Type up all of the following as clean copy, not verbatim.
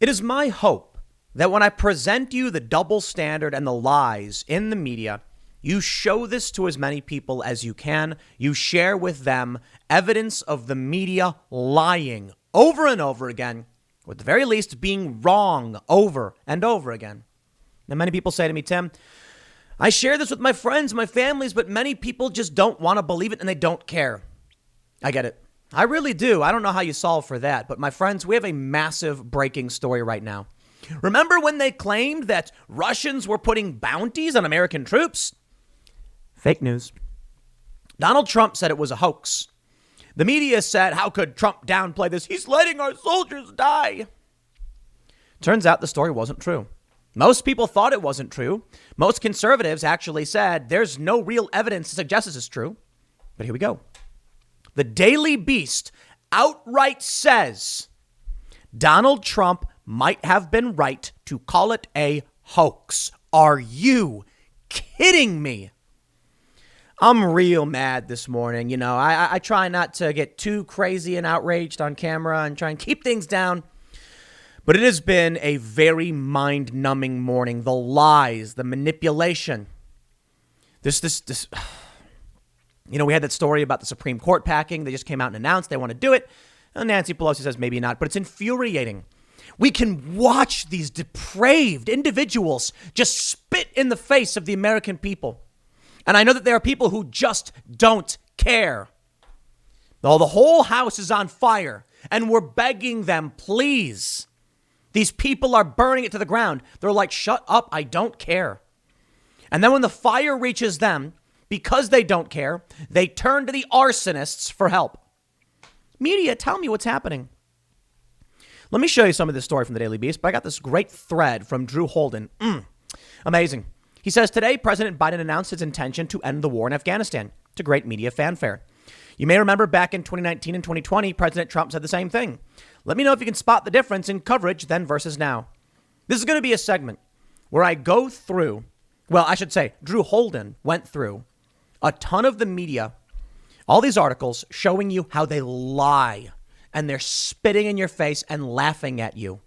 It is my hope that when I present you the double standard and the lies in the media, you show this to as many people as you can. You share with them evidence of the media lying over and over again, or at the very least being wrong over and over again. Now, many people say to me, Tim, I share this with my friends, my families, but many people just don't want to believe it and they don't care. I get it. I really do. I don't know how you solve for that. But my friends, we have a massive breaking story right now. Remember when they claimed that Russians were putting bounties on American troops? Fake news. Donald Trump said it was a hoax. The media said, how could Trump downplay this? He's letting our soldiers die. Turns out the story wasn't true. Most people thought it wasn't true. Most conservatives actually said there's no real evidence to suggest this is true. But here we go. The Daily Beast outright says Donald Trump might have been right to call it a hoax. Are you kidding me? I'm real mad this morning. You know, I try not to get too crazy and outraged on camera and try and keep things down. But it has been a very mind-numbing morning. The lies, the manipulation. This. You know, we had that story about the Supreme Court packing. They just came out and announced they want to do it. And Nancy Pelosi says maybe not, but it's infuriating. We can watch these depraved individuals just spit in the face of the American people. And I know that there are people who just don't care. Oh, the whole house is on fire and we're begging them, please. These people are burning it to the ground. They're like, shut up, I don't care. And then when the fire reaches them, because they don't care, they turn to the arsonists for help. Media, tell me what's happening. Let me show you some of this story from the Daily Beast, but I got this great thread from Drew Holden. Amazing. He says, today, President Biden announced his intention to end the war in Afghanistan to great media fanfare. You may remember back in 2019 and 2020, President Trump said the same thing. Let me know if you can spot the difference in coverage then versus now. This is going to be a segment where I go through, well, I should say, Drew Holden went through a ton of the media, all these articles showing you how they lie and they're spitting in your face and laughing at you.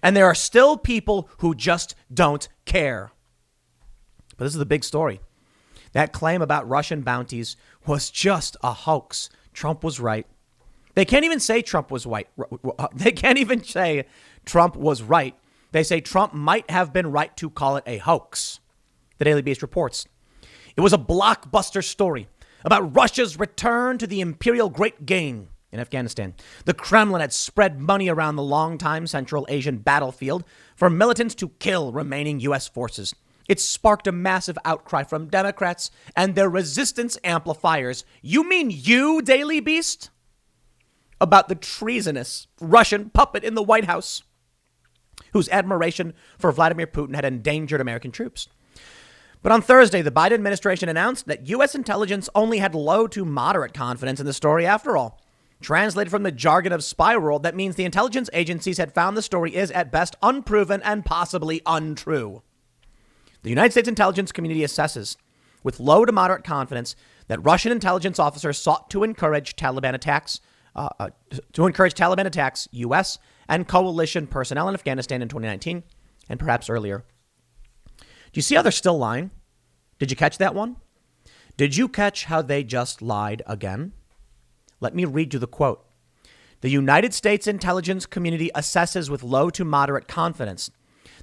And there are still people who just don't care. But this is the big story. That claim about Russian bounties was just a hoax. Trump was right. They can't even say Trump was right. They can't even say Trump was right. They say Trump might have been right to call it a hoax. The Daily Beast reports. It was a blockbuster story about Russia's return to the imperial great game in Afghanistan. The Kremlin had spread money around the longtime Central Asian battlefield for militants to kill remaining U.S. forces. It sparked a massive outcry from Democrats and their resistance amplifiers. You mean you, Daily Beast? About the treasonous Russian puppet in the White House, whose admiration for Vladimir Putin had endangered American troops. But on Thursday, the Biden administration announced that U.S. intelligence only had low to moderate confidence in the story after all. Translated from the jargon of spy world, that means the intelligence agencies had found the story is at best unproven and possibly untrue. The United States intelligence community assesses with low to moderate confidence that Russian intelligence officers sought to encourage Taliban attacks, U.S. and coalition personnel in Afghanistan in 2019 and perhaps earlier. Do you see how they're still lying? Did you catch that one? Did you catch how they just lied again? Let me read you the quote. The United States intelligence community assesses with low to moderate confidence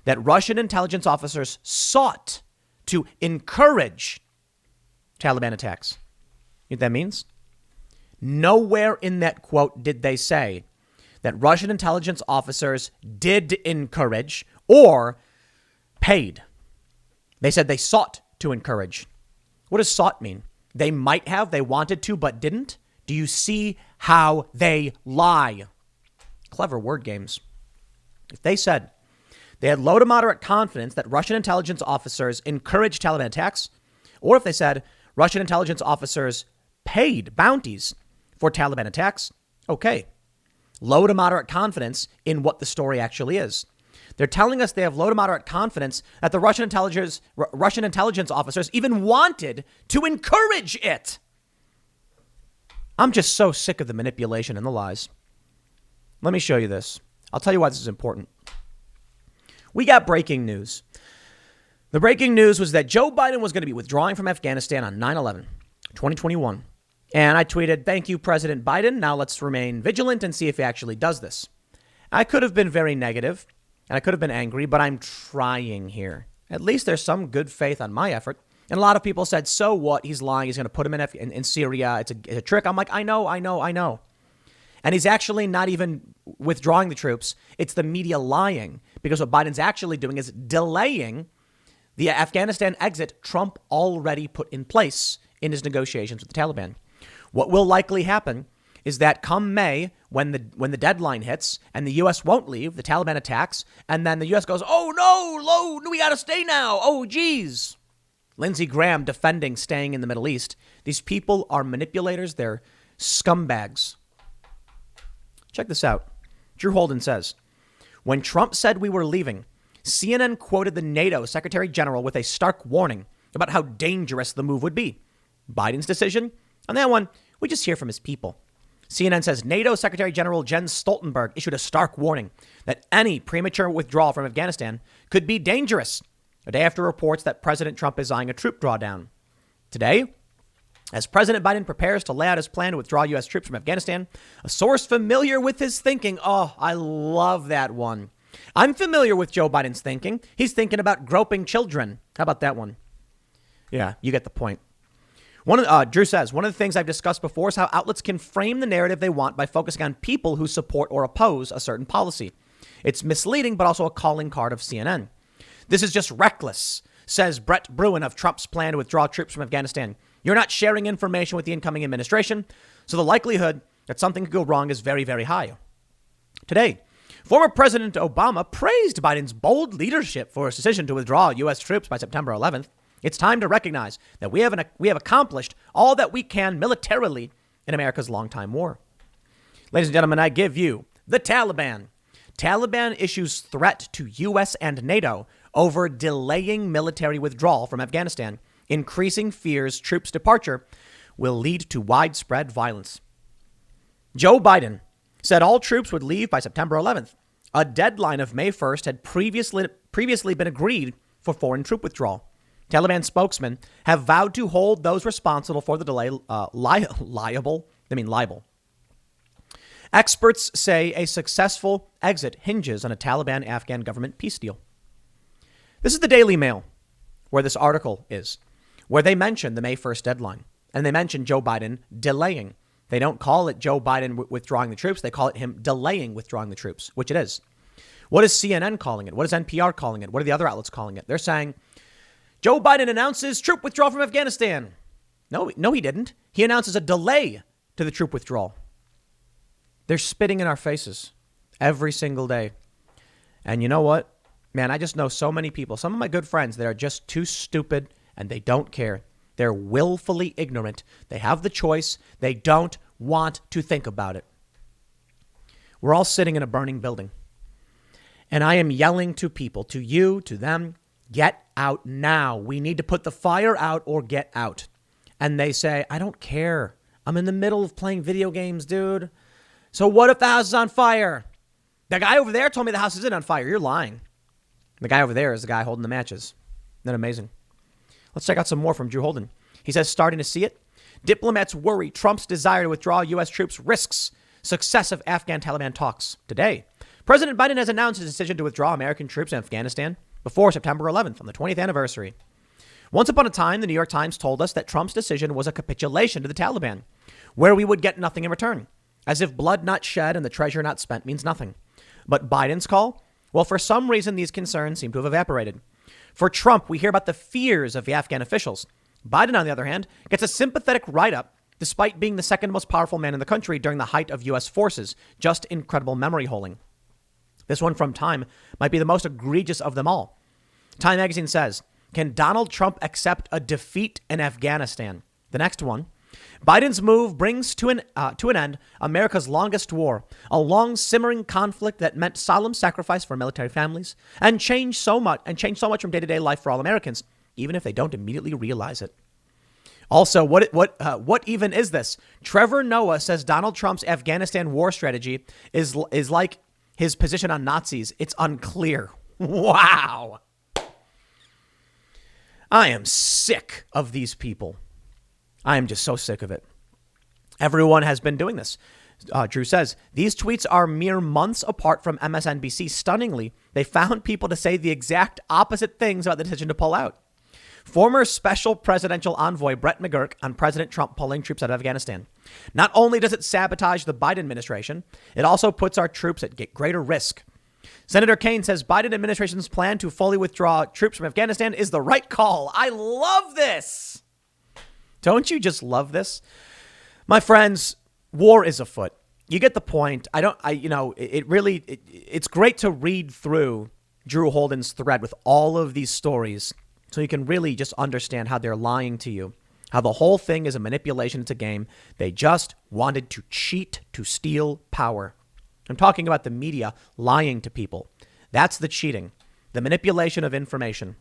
that Russian intelligence officers sought to encourage Taliban attacks. You know what that means? Nowhere in that quote did they say that Russian intelligence officers did encourage or paid. They said they sought to encourage. What does sought mean? They might have, they wanted to, but didn't. Do you see how they lie? Clever word games. If they said they had low to moderate confidence that Russian intelligence officers encouraged Taliban attacks, or if they said Russian intelligence officers paid bounties for Taliban attacks, okay. Low to moderate confidence in what the story actually is. They're telling us they have low to moderate confidence that the Russian intelligence officers even wanted to encourage it. I'm just so sick of the manipulation and the lies. Let me show you this. I'll tell you why this is important. We got breaking news. The breaking news was that Joe Biden was going to be withdrawing from Afghanistan on 9/11, 2021. And I tweeted, "Thank you, President Biden. Now let's remain vigilant and see if he actually does this." I could have been very negative and I could have been angry, but I'm trying here. At least there's some good faith on my effort. And a lot of people said, so what? He's lying. He's going to put him in Syria. It's a trick. I'm like, I know. And he's actually not even withdrawing the troops. It's the media lying, because what Biden's actually doing is delaying the Afghanistan exit Trump already put in place in his negotiations with the Taliban. What will likely happen is that come May, when the deadline hits and the U.S. won't leave, the Taliban attacks, and then the U.S. goes, oh, no, we got to stay now. Oh, geez. Lindsey Graham defending staying in the Middle East. These people are manipulators. They're scumbags. Check this out. Drew Holden says, when Trump said we were leaving, CNN quoted the NATO Secretary General with a stark warning about how dangerous the move would be. Biden's decision? On that one, we just hear from his people. CNN says NATO Secretary General Jens Stoltenberg issued a stark warning that any premature withdrawal from Afghanistan could be dangerous, a day after reports that President Trump is eyeing a troop drawdown. Today, as President Biden prepares to lay out his plan to withdraw U.S. troops from Afghanistan, a source familiar with his thinking. Oh, I love that one. I'm familiar with Joe Biden's thinking. He's thinking about groping children. How about that one? Yeah, you get the point. Drew says, one of the things I've discussed before is how outlets can frame the narrative they want by focusing on people who support or oppose a certain policy. It's misleading, but also a calling card of CNN. This is just reckless, says Brett Bruin of Trump's plan to withdraw troops from Afghanistan. You're not sharing information with the incoming administration, so the likelihood that something could go wrong is very, very high. Today, former President Obama praised Biden's bold leadership for his decision to withdraw U.S. troops by September 11th. It's time to recognize that we have accomplished all that we can militarily in America's longtime war. Ladies and gentlemen, I give you the Taliban. Taliban issues threat to U.S. and NATO over delaying military withdrawal from Afghanistan. Increasing fears troops' departure will lead to widespread violence. Joe Biden said all troops would leave by September 11th. A deadline of May 1st had previously been agreed for foreign troop withdrawal. Taliban spokesmen have vowed to hold those responsible for the delay liable. Experts say a successful exit hinges on a Taliban-Afghan government peace deal. This is the Daily Mail, where this article is, where they mention the May 1st deadline, and they mention Joe Biden delaying. They don't call it Joe Biden withdrawing the troops. They call it him delaying withdrawing the troops, which it is. What is CNN calling it? What is NPR calling it? What are the other outlets calling it? They're saying Joe Biden announces troop withdrawal from Afghanistan. No, he didn't. He announces a delay to the troop withdrawal. They're spitting in our faces every single day. And you know what? Man, I just know so many people, some of my good friends that are just too stupid and they don't care. They're willfully ignorant. They have the choice. They don't want to think about it. We're all sitting in a burning building. And I am yelling to people, to you, to them, get out now. We need to put the fire out or get out. And they say, I don't care. I'm in the middle of playing video games, dude. So what if the house is on fire? The guy over there told me the house isn't on fire. You're lying. The guy over there is the guy holding the matches. Isn't that amazing? Let's check out some more from Drew Holden. He says, starting to see it. Diplomats worry Trump's desire to withdraw U.S. troops risks successive Afghan-Taliban talks. Today, President Biden has announced his decision to withdraw American troops in Afghanistan before September 11th on the 20th anniversary. Once upon a time, the New York Times told us that Trump's decision was a capitulation to the Taliban, where we would get nothing in return, as if blood not shed and the treasure not spent means nothing. But Biden's call? Well, for some reason, these concerns seem to have evaporated. For Trump, we hear about the fears of the Afghan officials. Biden, on the other hand, gets a sympathetic write-up despite being the second most powerful man in the country during the height of U.S. forces. Just incredible memory holding. This one from Time might be the most egregious of them all. Time magazine says, can Donald Trump accept a defeat in Afghanistan? The next one, Biden's move brings to an end America's longest war, a long simmering conflict that meant solemn sacrifice for military families and changed so much from day-to-day life for all Americans, even if they don't immediately realize it. Also, what even is this? Trevor Noah says Donald Trump's Afghanistan war strategy is like his position on Nazis. It's unclear. Wow. I am sick of these people. I am just so sick of it. Everyone has been doing this. Drew says, these tweets are mere months apart from MSNBC. Stunningly, they found people to say the exact opposite things about the decision to pull out. Former special presidential envoy Brett McGurk on President Trump pulling troops out of Afghanistan. Not only does it sabotage the Biden administration, it also puts our troops at greater risk. Senator Kaine says Biden administration's plan to fully withdraw troops from Afghanistan is the right call. I love this. Don't you just love this? My friends, war is afoot. You get the point. It's great to read through Drew Holden's thread with all of these stories so you can really just understand how they're lying to you, how the whole thing is a manipulation. It's a game. They just wanted to cheat, to steal power. I'm talking about the media lying to people. That's the cheating, the manipulation of information.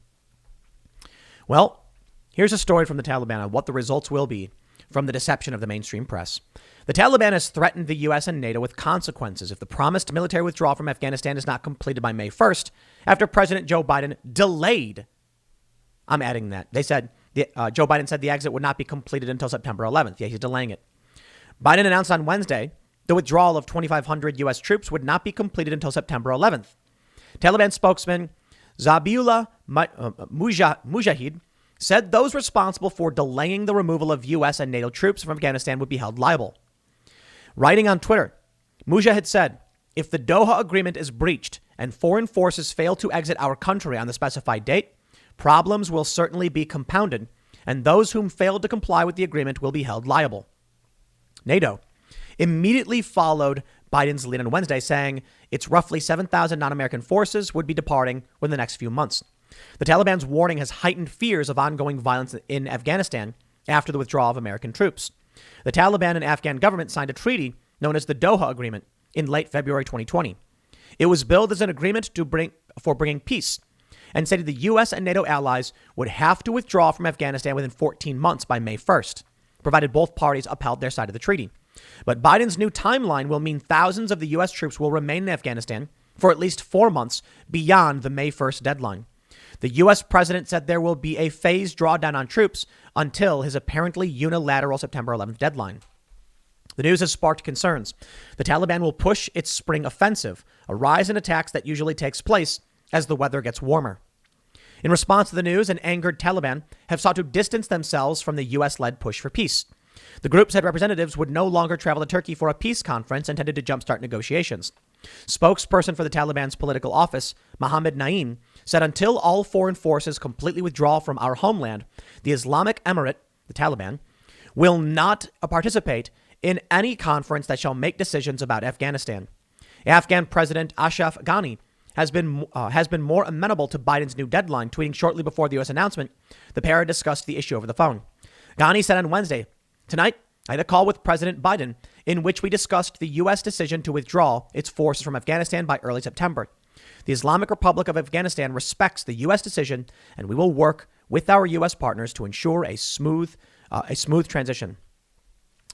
Well, here's a story from the Taliban on what the results will be from the deception of the mainstream press. The Taliban has threatened the U.S. and NATO with consequences if the promised military withdrawal from Afghanistan is not completed by May 1st, after President Joe Biden delayed. I'm adding that. They said, Joe Biden said the exit would not be completed until September 11th. Yeah, he's delaying it. Biden announced on Wednesday the withdrawal of 2,500 U.S. troops would not be completed until September 11th. Taliban spokesman Zabiullah Mujahid said those responsible for delaying the removal of U.S. and NATO troops from Afghanistan would be held liable. Writing on Twitter, Mujahid said, if the Doha agreement is breached and foreign forces fail to exit our country on the specified date, problems will certainly be compounded, and those whom failed to comply with the agreement will be held liable. NATO immediately followed Biden's lead on Wednesday, saying its roughly 7,000 non-American forces would be departing within the next few months. The Taliban's warning has heightened fears of ongoing violence in Afghanistan after the withdrawal of American troops. The Taliban and Afghan government signed a treaty known as the Doha Agreement in late February 2020. It was billed as an agreement for bringing peace and stated the U.S. and NATO allies would have to withdraw from Afghanistan within 14 months by May 1st, provided both parties upheld their side of the treaty. But Biden's new timeline will mean thousands of the U.S. troops will remain in Afghanistan for at least 4 months beyond the May 1st deadline. The U.S. president said there will be a phased drawdown on troops until his apparently unilateral September 11th deadline. The news has sparked concerns. The Taliban will push its spring offensive, a rise in attacks that usually takes place as the weather gets warmer. In response to the news, an angered Taliban have sought to distance themselves from the U.S.-led push for peace. The group said representatives would no longer travel to Turkey for a peace conference intended to jumpstart negotiations. Spokesperson for the Taliban's political office, Mohammed Naeem, said until all foreign forces completely withdraw from our homeland, the Islamic Emirate, the Taliban, will not participate in any conference that shall make decisions about Afghanistan. Afghan President Ashraf Ghani has been more amenable to Biden's new deadline, tweeting shortly before the U.S. announcement. The pair discussed the issue over the phone. Ghani said on Wednesday, tonight, I had a call with President Biden in which we discussed the U.S. decision to withdraw its forces from Afghanistan by early September. The Islamic Republic of Afghanistan respects the U.S. decision, and we will work with our U.S. partners to ensure a smooth transition.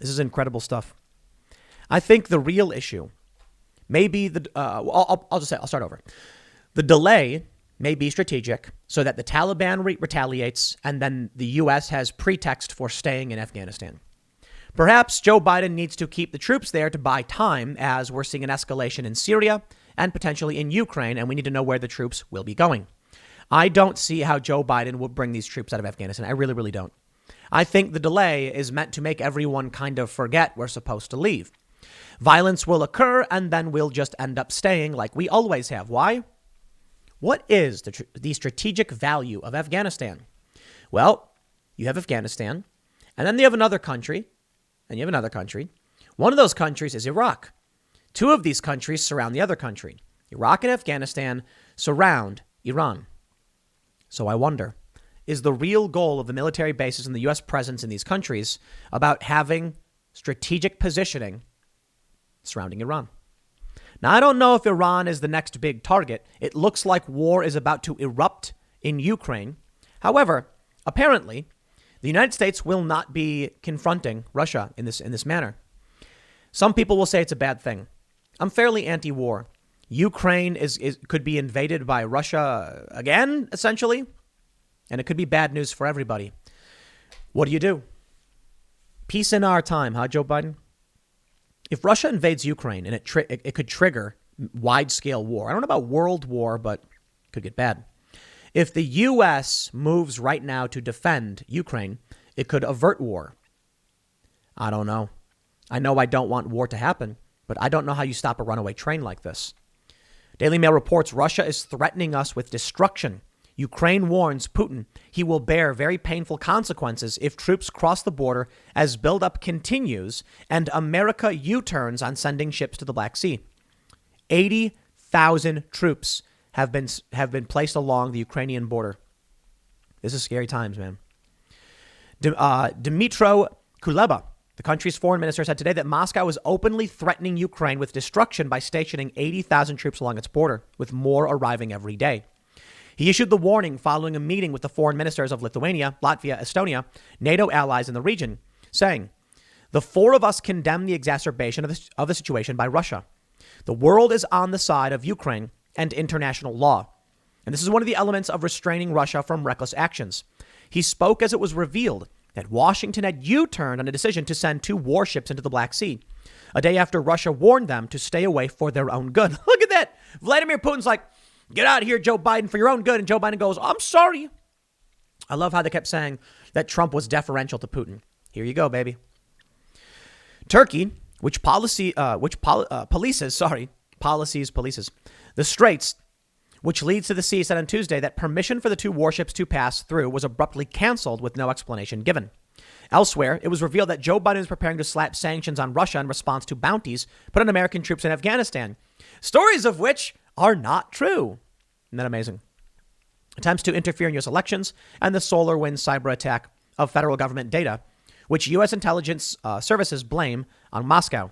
This is incredible stuff. I think the real issue may be I'll start over. The delay may be strategic so that the Taliban retaliates and then the U.S. has pretext for staying in Afghanistan. Perhaps Joe Biden needs to keep the troops there to buy time as we're seeing an escalation in Syria and potentially in Ukraine, and we need to know where the troops will be going. I don't see how Joe Biden will bring these troops out of Afghanistan. I really, really don't. I think the delay is meant to make everyone kind of forget we're supposed to leave. Violence will occur, and then we'll just end up staying like we always have. Why? What is the strategic value of Afghanistan? Well, you have Afghanistan, and then you have another country, and you have another country. One of those countries is Iraq. Two of these countries surround the other country. Iraq and Afghanistan surround Iran. So I wonder, is the real goal of the military bases and the U.S. presence in these countries about having strategic positioning surrounding Iran? Now, I don't know if Iran is the next big target. It looks like war is about to erupt in Ukraine. However, apparently, the United States will not be confronting Russia in this manner. Some people will say it's a bad thing. I'm fairly anti-war. Ukraine could be invaded by Russia again, essentially, and it could be bad news for everybody. What do? Peace in our time, huh, Joe Biden? If Russia invades Ukraine and it could trigger wide-scale war. I don't know about world war, but it could get bad. If the U.S. moves right now to defend Ukraine, it could avert war. I don't know. I know I don't want war to happen, but I don't know how you stop a runaway train like this. Daily Mail reports Russia is threatening us with destruction. Ukraine warns Putin he will bear very painful consequences if troops cross the border as buildup continues and America U-turns on sending ships to the Black Sea. 80,000 troops have been placed along the Ukrainian border. This is scary times, man. Dmytro Kuleba, the country's foreign minister, said today that Moscow is openly threatening Ukraine with destruction by stationing 80,000 troops along its border, with more arriving every day. He issued the warning following a meeting with the foreign ministers of Lithuania, Latvia, Estonia, NATO allies in the region, saying, "The four of us condemn the exacerbation of the situation by Russia. The world is on the side of Ukraine and international law. And this is one of the elements of restraining Russia from reckless actions." He spoke as it was revealed that Washington had U-turned on a decision to send 2 warships into the Black Sea, a day after Russia warned them to stay away for their own good. Look at that. Vladimir Putin's like, "Get out of here, Joe Biden, for your own good." And Joe Biden goes, "I'm sorry." I love how they kept saying that Trump was deferential to Putin. Here you go, baby. Turkey, which policies the Straits, which leads to the sea, said on Tuesday that permission for the 2 warships to pass through was abruptly canceled with no explanation given. Elsewhere, it was revealed that Joe Biden is preparing to slap sanctions on Russia in response to bounties put on American troops in Afghanistan, stories of which are not true. Isn't that amazing? Attempts to interfere in U.S. elections and the SolarWinds cyber attack of federal government data, which U.S. intelligence services blame on Moscow.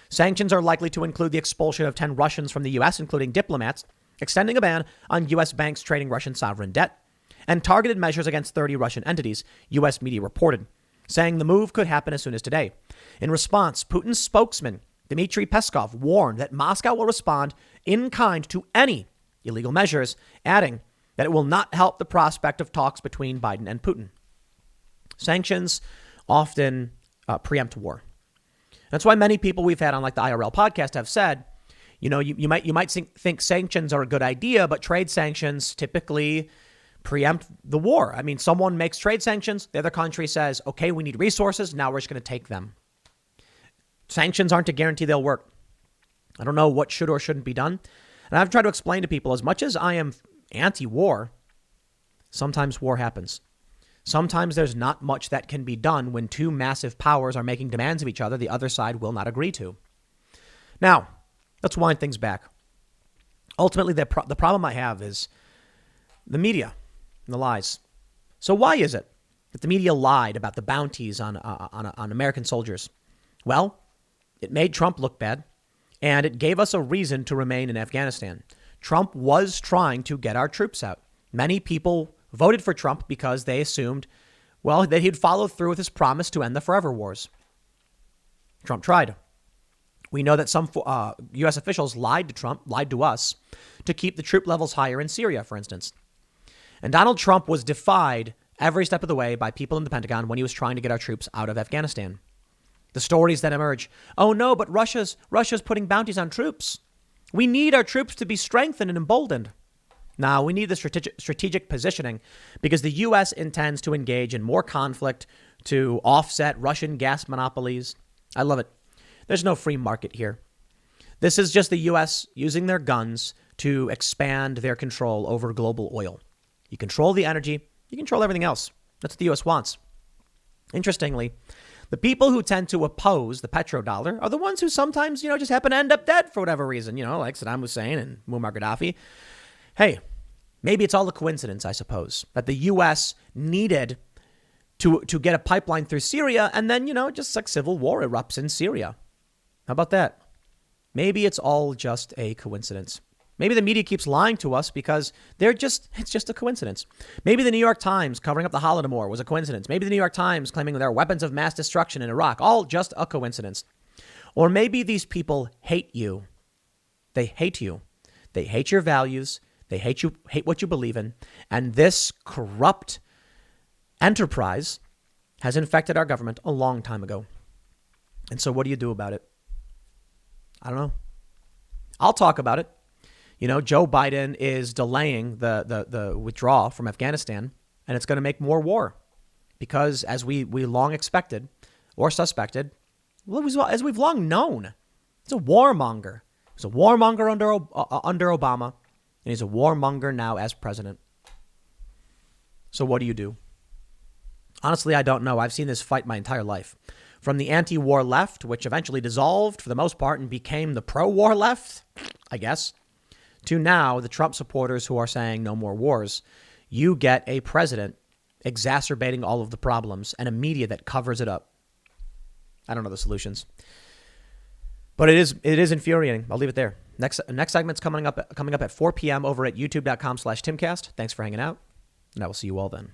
Sanctions are likely to include the expulsion of 10 Russians from the U.S., including diplomats, extending a ban on U.S. banks trading Russian sovereign debt, and targeted measures against 30 Russian entities, U.S. media reported, saying the move could happen as soon as today. In response, Putin's spokesman, Dmitry Peskov, warned that Moscow will respond in kind to any illegal measures, adding that it will not help the prospect of talks between Biden and Putin. Sanctions often preempt war. That's why many people we've had on like the IRL podcast have said, you know, you might think sanctions are a good idea, but trade sanctions typically preempt the war. I mean, someone makes trade sanctions, the other country says, okay, we need resources, now we're just going to take them. Sanctions aren't a guarantee they'll work. I don't know what should or shouldn't be done. And I've tried to explain to people, as much as I am anti-war, sometimes war happens. Sometimes there's not much that can be done when 2 massive powers are making demands of each other the other side will not agree to. Now, let's wind things back. Ultimately, the problem I have is the media and the lies. So why is it that the media lied about the bounties on American soldiers? Well, it made Trump look bad, and it gave us a reason to remain in Afghanistan. Trump was trying to get our troops out. Many people voted for Trump because they assumed, well, that he'd follow through with his promise to end the forever wars. Trump tried. We know that some U.S. officials lied to Trump, lied to us, to keep the troop levels higher in Syria, for instance. And Donald Trump was defied every step of the way by people in the Pentagon when he was trying to get our troops out of Afghanistan. The stories that emerge, oh no, but Russia's putting bounties on troops. We need our troops to be strengthened and emboldened. Now, we need the strategic positioning because the U.S. intends to engage in more conflict to offset Russian gas monopolies. I love it. There's no free market here. This is just the U.S. using their guns to expand their control over global oil. You control the energy, you control everything else. That's what the U.S. wants. Interestingly, the people who tend to oppose the petrodollar are the ones who sometimes, just happen to end up dead for whatever reason, like Saddam Hussein and Muammar Gaddafi. Hey, maybe it's all a coincidence, I suppose, that the U.S. needed to get a pipeline through Syria, and then, just like civil war erupts in Syria. How about that? Maybe it's all just a coincidence. Maybe the media keeps lying to us because it's just a coincidence. Maybe the New York Times covering up the Holodomor was a coincidence. Maybe the New York Times claiming there are weapons of mass destruction in Iraq, all just a coincidence. Or maybe these people hate you. They hate you. They hate your values. They hate what you believe in. And this corrupt enterprise has infected our government a long time ago. And so what do you do about it? I don't know. I'll talk about it. Joe Biden is delaying the withdrawal from Afghanistan, and it's going to make more war because, as we long expected or suspected, as we've long known, it's a warmonger. He's a warmonger under Obama, and he's a warmonger now as president. So what do you do? Honestly, I don't know. I've seen this fight my entire life. From the anti-war left, which eventually dissolved for the most part and became the pro-war left, I guess, to now the Trump supporters who are saying no more wars. You get a president exacerbating all of the problems and a media that covers it up. I don't know the solutions. But it is infuriating. I'll leave it there. Next segment's coming up at 4 p.m. over at youtube.com/Timcast. Thanks for hanging out, and I will see you all then.